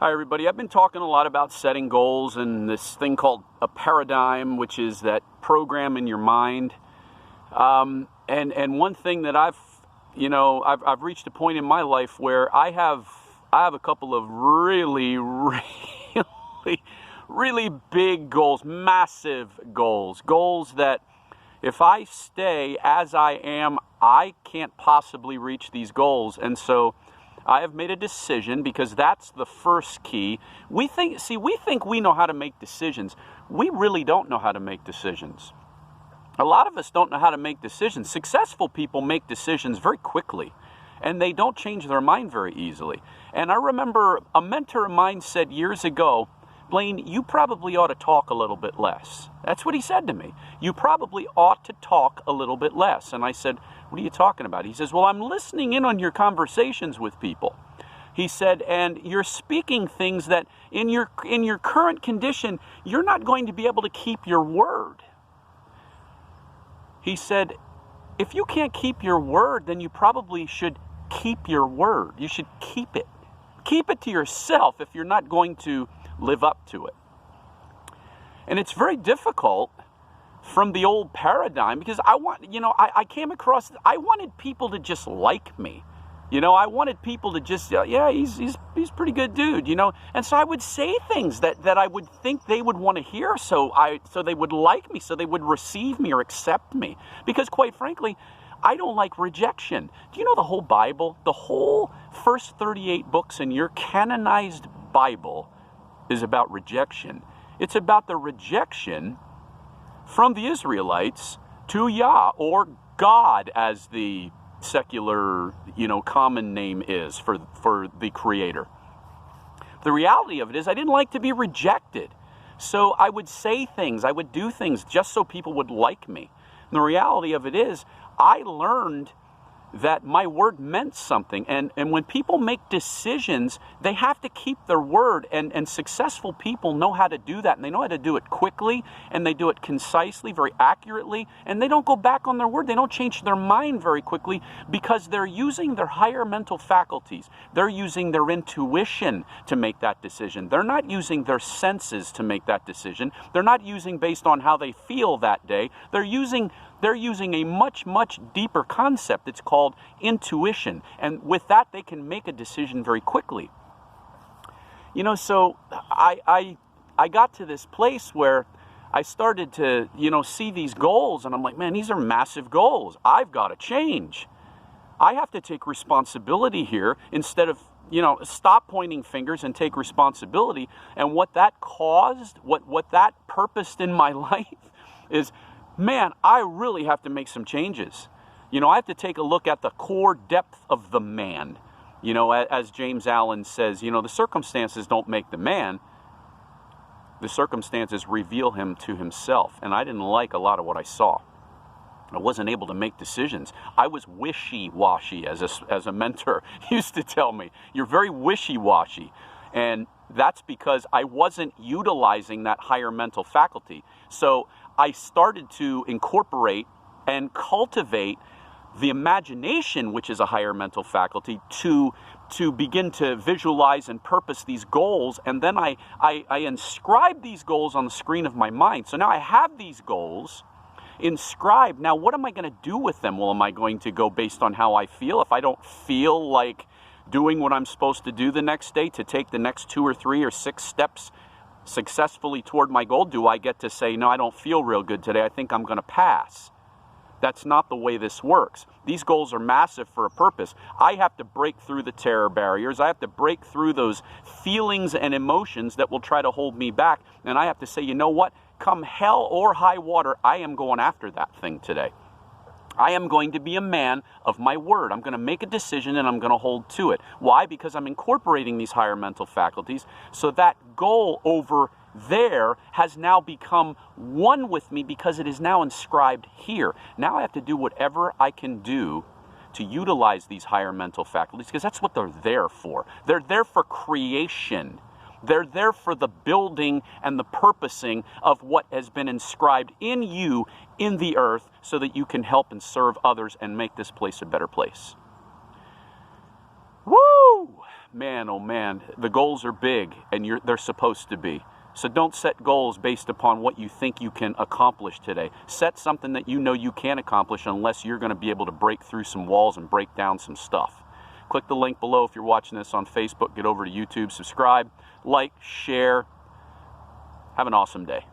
Hi everybody, I've been talking a lot about setting goals and this thing called a paradigm, which is that program in your mind. And one thing that I've reached a point in my life where I have a couple of really big goals, massive goals that if I stay as I am, I can't possibly reach these goals. And so I have made a decision, because that's the first key. We think we know how to make decisions. We really don't know how to make decisions. A lot of us don't know how to make decisions. Successful people make decisions very quickly, and they don't change their mind very easily. And I remember a mentor of mine said years ago, Blaine, you probably ought to talk a little bit less. That's what he said to me. You probably ought to talk a little bit less. And I said, what are you talking about? He says, well, I'm listening in on your conversations with people. He said, and you're speaking things that in your current condition, you're not going to be able to keep your word. He said, if you can't keep your word, then you probably should keep your word. You should keep it. Keep it to yourself if you're not going to live up to it. And it's very difficult from the old paradigm, because I came across, I wanted people to just like me. I wanted people to just, yeah, he's pretty good dude, And so I would say things that I would think they would want to hear, so they would like me, so they would receive me or accept me. Because quite frankly, I don't like rejection. Do you know the whole Bible, the whole first 38 books in your canonized Bible is about rejection? It's about the rejection from the Israelites to Yah, or God, as the secular, common name is for the Creator. The reality of it is I didn't like to be rejected. So I would say things, I would do things just so people would like me. And the reality of it is I learned that my word meant something. And when people make decisions, they have to keep their word. And successful people know how to do that. And they know how to do it quickly. And they do it concisely, very accurately. And they don't go back on their word. They don't change their mind very quickly, because they're using their higher mental faculties. They're using their intuition to make that decision. They're not using their senses to make that decision. They're not using based on how they feel that day. They're using a much, much deeper concept. It's called intuition. And with that, they can make a decision very quickly. So I got to this place where I started to, see these goals, and I'm like, man, these are massive goals. I've got to change. I have to take responsibility here instead of, stop pointing fingers and take responsibility. And what that caused, what that purposed in my life is, man, I really have to make some changes. I have to take a look at the core depth of the man. As James Allen says, the circumstances don't make the man. The circumstances reveal him to himself. And I didn't like a lot of what I saw. I wasn't able to make decisions. I was wishy-washy, as a mentor used to tell me. You're very wishy-washy. And that's because I wasn't utilizing that higher mental faculty. So I started to incorporate and cultivate the imagination, which is a higher mental faculty, to begin to visualize and purpose these goals. And then I inscribe these goals on the screen of my mind. So now I have these goals inscribed. Now, what am I going to do with them? Well, am I going to go based on how I feel? If I don't feel like doing what I'm supposed to do the next day to take the next 2 or 3 or 6 steps successfully toward my goal, do I get to say, no, I don't feel real good today, I think I'm going to pass? That's not the way this works. These goals are massive for a purpose. I have to break through the terror barriers. I have to break through those feelings and emotions that will try to hold me back. And I have to say, you know what? Come hell or high water, I am going after that thing today. I am going to be a man of my word. I'm going to make a decision and I'm going to hold to it. Why? Because I'm incorporating these higher mental faculties. So that goal over there has now become one with me, because it is now inscribed here. Now I have to do whatever I can do to utilize these higher mental faculties, because that's what they're there for. They're there for creation. They're there for the building and the purposing of what has been inscribed in you in the earth, so that you can help and serve others and make this place a better place. Woo! man, oh man, the goals are big, and they're supposed to be. So don't set goals based upon what you think you can accomplish today. Set something that you know you can accomplish, unless you're going to be able to break through some walls and break down some stuff. Click the link below if you're watching this on Facebook. Get over to YouTube, subscribe, like, share. Have an awesome day.